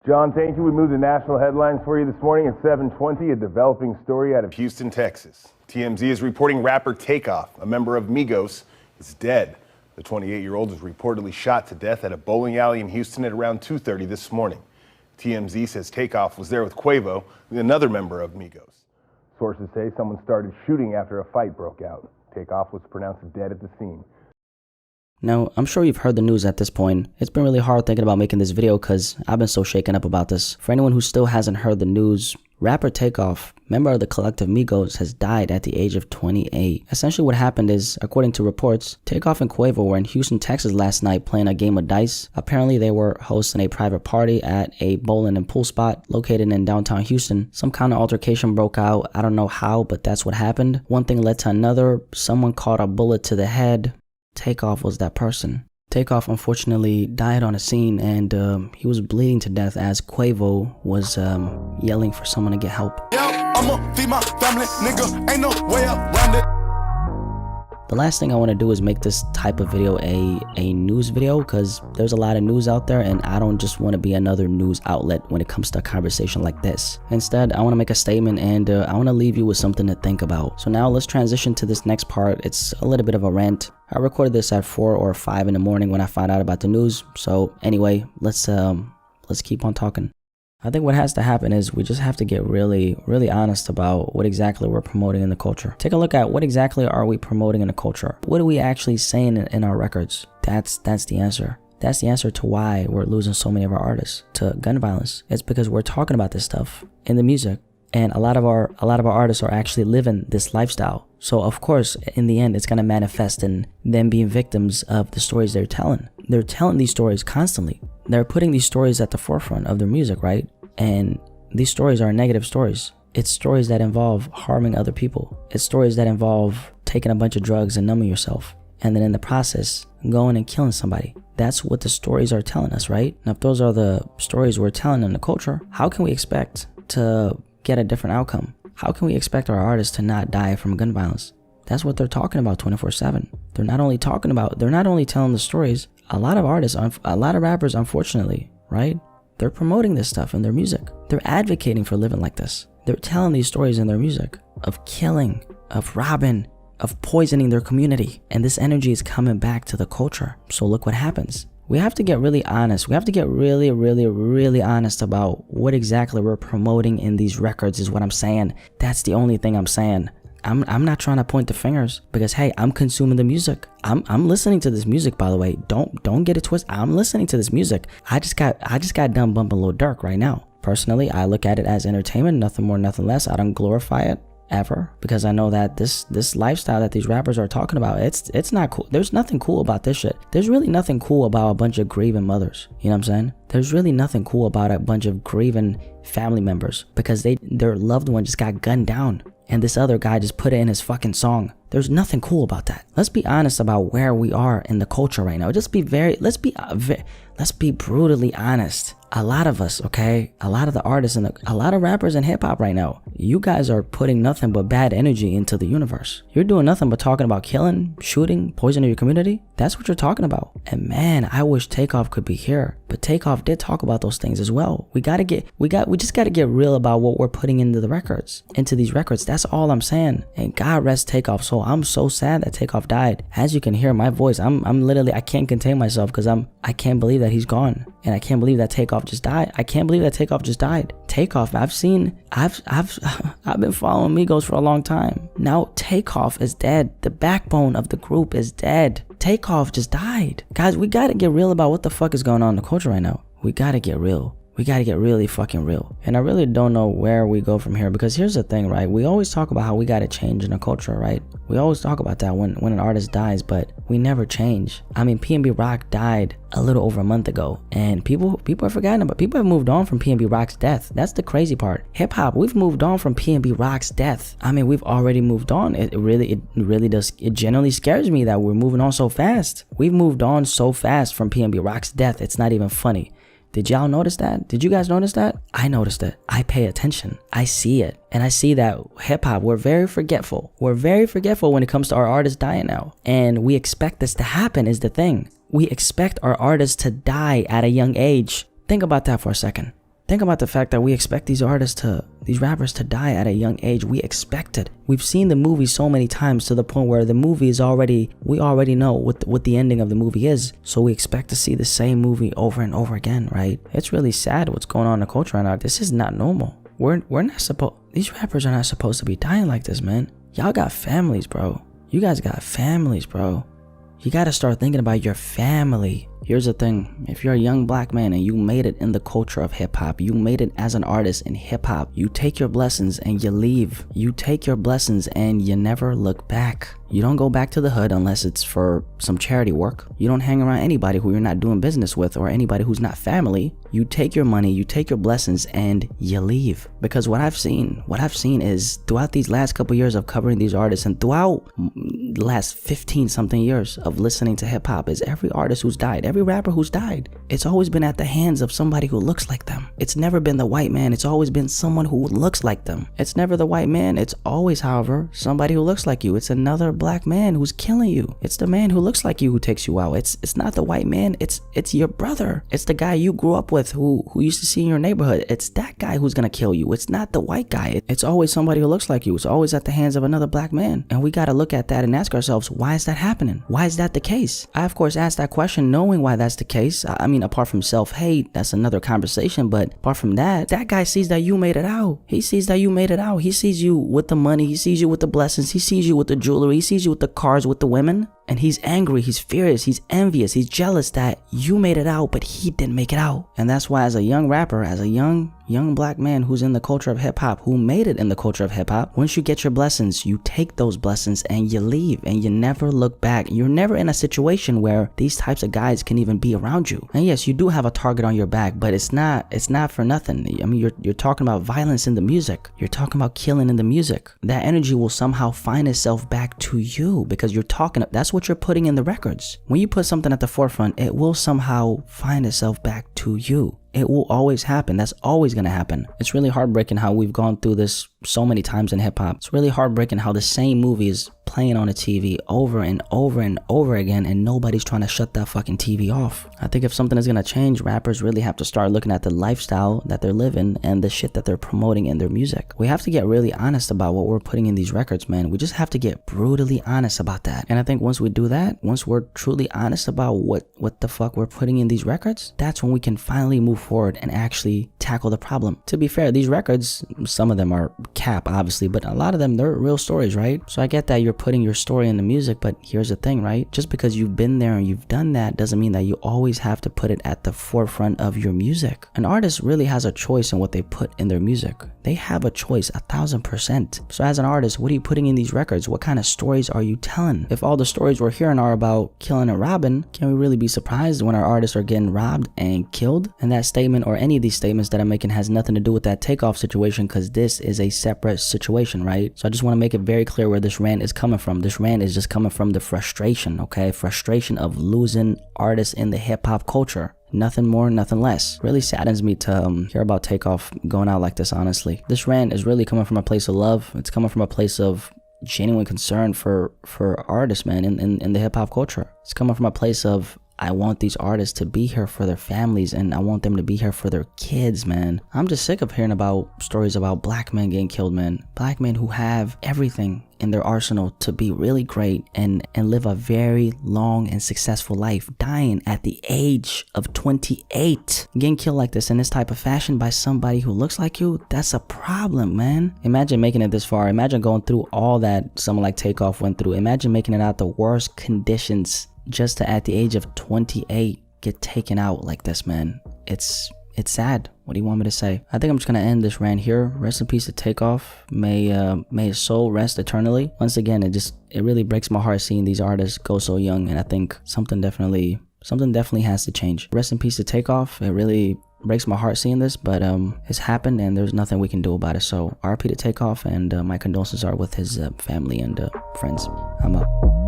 John, thank you. We moved to national headlines for you this morning at 7:20. A developing story out of Houston, Texas. TMZ is reporting rapper TakeOff, a member of Migos, is dead. The 28-year-old was reportedly shot to death at a bowling alley in Houston at around 2:30 this morning. TMZ says TakeOff was there with Quavo, another member of Migos. Sources say someone started shooting after a fight broke out. TakeOff was pronounced dead at the scene. Now, I'm sure you've heard the news at this point. It's been really hard thinking about making this video because I've been so shaken up about this. For anyone who still hasn't heard the news, rapper TakeOff, member of the collective Migos, has died at the age of 28. Essentially what happened is, according to reports, TakeOff and Quavo were in Houston, Texas last night playing a game of dice. Apparently they were hosting a private party at a bowling and pool spot located in downtown Houston. Some kind of altercation broke out. I don't know how, but that's what happened. One thing led to another. Someone caught a bullet to the head. TakeOff was that person. TakeOff unfortunately died on the scene, and he was bleeding to death as Quavo was yelling for someone to get help. I'ma feed my family, nigga, ain't no way around it. The last thing I want to do is make this type of video a news video, because there's a lot of news out there and I don't just want to be another news outlet when it comes to a conversation like this. Instead, I want to make a statement, and I want to leave you with something to think about. So now let's transition to this next part. It's a little bit of a rant. I recorded this at 4 or 5 in the morning when I found out about the news. So anyway, let's keep on talking. I think what has to happen is we just have to get really honest about what exactly we're promoting in the culture. Take a look at what exactly are we promoting in the culture. What are we actually saying in our records? That's the answer. That's the answer to why we're losing so many of our artists to gun violence. It's because we're talking about this stuff in the music, and a lot of our artists are actually living this lifestyle. So of course, in the end, it's gonna manifest in them being victims of the stories they're telling. They're telling these stories constantly. They're putting these stories at the forefront of their music, right? And these stories are negative stories. It's stories that involve harming other people. It's stories that involve taking a bunch of drugs and numbing yourself, and then in the process, going and killing somebody. That's what the stories are telling us, right? Now, if those are the stories we're telling in the culture, how can we expect to get a different outcome? How can we expect our artists to not die from gun violence? That's what they're talking about 24/7. They're not only telling the stories. A lot of artists, a lot of rappers, unfortunately, right? They're promoting this stuff in their music. They're advocating for living like this. They're telling these stories in their music of killing, of robbing, of poisoning their community. And this energy is coming back to the culture. So look what happens. We have to get really honest. We have to get really honest about what exactly we're promoting in these records is what I'm saying. That's the only thing I'm saying. I'm not trying to point the fingers, because hey, I'm consuming the music. I'm listening to this music, by the way. Don't get it twisted. I'm listening to this music. I just got done bumping Lil Durk right now. Personally, I look at it as entertainment, nothing more, nothing less. I don't glorify it ever, because I know that this lifestyle that these rappers are talking about, it's not cool. There's nothing cool about this shit. There's really nothing cool about a bunch of grieving mothers. You know what I'm saying? There's really nothing cool about a bunch of grieving family members because their loved one just got gunned down, and this other guy just put it in his fucking song. There's nothing cool about that. Let's be honest about where we are in the culture right now. Let's be brutally honest. A lot of us, okay? A lot of the artists and a lot of rappers in hip hop right now, you guys are putting nothing but bad energy into the universe. You're doing nothing but talking about killing, shooting, poisoning your community. That's what you're talking about. And man, I wish TakeOff could be here. But TakeOff did talk about those things as well. We just gotta get real about what we're putting into these records. That's all I'm saying. And God rest TakeOff's soul. I'm so sad that TakeOff died. As you can hear my voice, I'm literally, I can't contain myself because I can't believe that he's gone. And I can't believe that TakeOff just died. I can't believe that TakeOff just died. TakeOff, I've been following Migos for a long time. Now TakeOff is dead. The backbone of the group is dead. TakeOff just died. Guys, we gotta get real about what the fuck is going on in the culture right now. We gotta get real. We gotta get really fucking real. And I really don't know where we go from here, because here's the thing, right? We always talk about how we gotta change in the culture, right? We always talk about that when an artist dies, but we never change. I mean, P&B Rock died a little over a month ago, and people have forgotten about. People have moved on from P&B Rock's death. That's the crazy part. Hip hop, we've moved on from P&B Rock's death. I mean, we've already moved on. It really does. It genuinely scares me that we're moving on so fast. We've moved on so fast from P&B Rock's death. It's not even funny. Did y'all notice that? Did you guys notice that? I noticed it. I pay attention. I see it. And I see that hip hop, we're very forgetful. We're very forgetful when it comes to our artists dying now. And we expect this to happen is the thing. We expect our artists to die at a young age. Think about that for a second. Think about the fact that we expect these rappers to die at a young age. We expect it. We've seen the movie so many times to the point where the movie is we already know what the ending of the movie is. So we expect to see the same movie over and over again, right? It's really sad what's going on in the culture right now. This is not normal. These rappers are not supposed to be dying like this, man. Y'all got families, bro. You guys got families, bro. You gotta start thinking about your family. Here's the thing, if you're a young black man and you made it in the culture of hip-hop, you made it as an artist in hip-hop, you take your blessings and you leave. You take your blessings and you never look back. You don't go back to the hood unless it's for some charity work. You don't hang around anybody who you're not doing business with or anybody who's not family. You take your money, you take your blessings, and you leave. Because what I've seen is throughout these last couple years of covering these artists and throughout the last 15 something years of listening to hip hop is every artist who's died, every rapper who's died, it's always been at the hands of somebody who looks like them. It's never been the white man. It's always been someone who looks like them. It's never the white man. It's always, however, somebody who looks like you. It's another black man who's killing you. It's the man who looks like you who takes you out. It's not the white man. It's your brother. It's the guy you grew up with who used to see in your neighborhood. It's that guy who's gonna kill you. It's not the white guy. It's always somebody who looks like you. It's always at the hands of another black man. And we gotta look at that and ask ourselves, why is that happening? Why is that the case? I of course asked that question knowing why that's the case. I mean, apart from self-hate, that's another conversation, but apart from that guy sees that you made it out. He sees that you made it out. He sees you with the money. He sees you with the blessings. He sees you with the jewelry. He sees you with the cars, with the women. And he's angry, he's furious, he's envious, he's jealous that you made it out, but he didn't make it out. And that's why as a young rapper, as a young black man who's in the culture of hip hop, who made it in the culture of hip hop, once you get your blessings, you take those blessings and you leave and you never look back. You're never in a situation where these types of guys can even be around you. And yes, you do have a target on your back, but it's not for nothing. I mean, you're talking about violence in the music. You're talking about killing in the music. That energy will somehow find itself back to you because you're talking, that's what you're putting in the records. When you put something at the forefront, it will somehow find itself back to you. It will always happen. That's always going to happen. It's really heartbreaking how we've gone through this so many times in hip hop. It's really heartbreaking how the same movie is playing on the TV over and over and over again and nobody's trying to shut that fucking TV off. I think if something is going to change, rappers really have to start looking at the lifestyle that they're living and the shit that they're promoting in their music. We have to get really honest about what we're putting in these records, man. We just have to get brutally honest about that. And I think once we do that, once we're truly honest about what the fuck we're putting in these records, that's when we can finally move forward and actually tackle the problem. To be fair, these records, some of them are cap, obviously, but a lot of them, they're real stories, right? So I get that you're putting your story in the music, but here's the thing, right? Just because you've been there and you've done that doesn't mean that you always have to put it at the forefront of your music. An artist really has a choice in what they put in their music. They have a choice 1000%. So as an artist, what are you putting in these records? What kind of stories are you telling? If all the stories we're hearing are about killing and robbing, can we really be surprised when our artists are getting robbed and killed? And that statement or any of these statements that I'm making has nothing to do with that TakeOff situation because this is a separate situation, right? So I just want to make it very clear where this rant is coming from. This rant is just coming from the frustration, okay? Frustration of losing artists in the hip-hop culture. Nothing more, nothing less. Really saddens me to hear about TakeOff going out like this, honestly. This rant is really coming from a place of love. It's coming from a place of genuine concern for artists, man, in the hip-hop culture. It's coming from a place of I want these artists to be here for their families and I want them to be here for their kids, man. I'm just sick of hearing about stories about black men getting killed, man. Black men who have everything in their arsenal to be really great and live a very long and successful life, dying at the age of 28. Getting killed like this in this type of fashion by somebody who looks like you, that's a problem, man. Imagine making it this far. Imagine going through all that someone like TakeOff went through. Imagine making it out the worst conditions just to at the age of 28 get taken out like this, man. It's sad. What do you want me to say? I think I'm just gonna end this rant here. Rest in peace to TakeOff. May his soul rest eternally. Once again, it really breaks my heart seeing these artists go so young, and I think something definitely has to change. Rest in peace to TakeOff. It really breaks my heart seeing this, but it's happened and there's nothing we can do about it. So RP to TakeOff, and my condolences are with his family and friends. I'm out.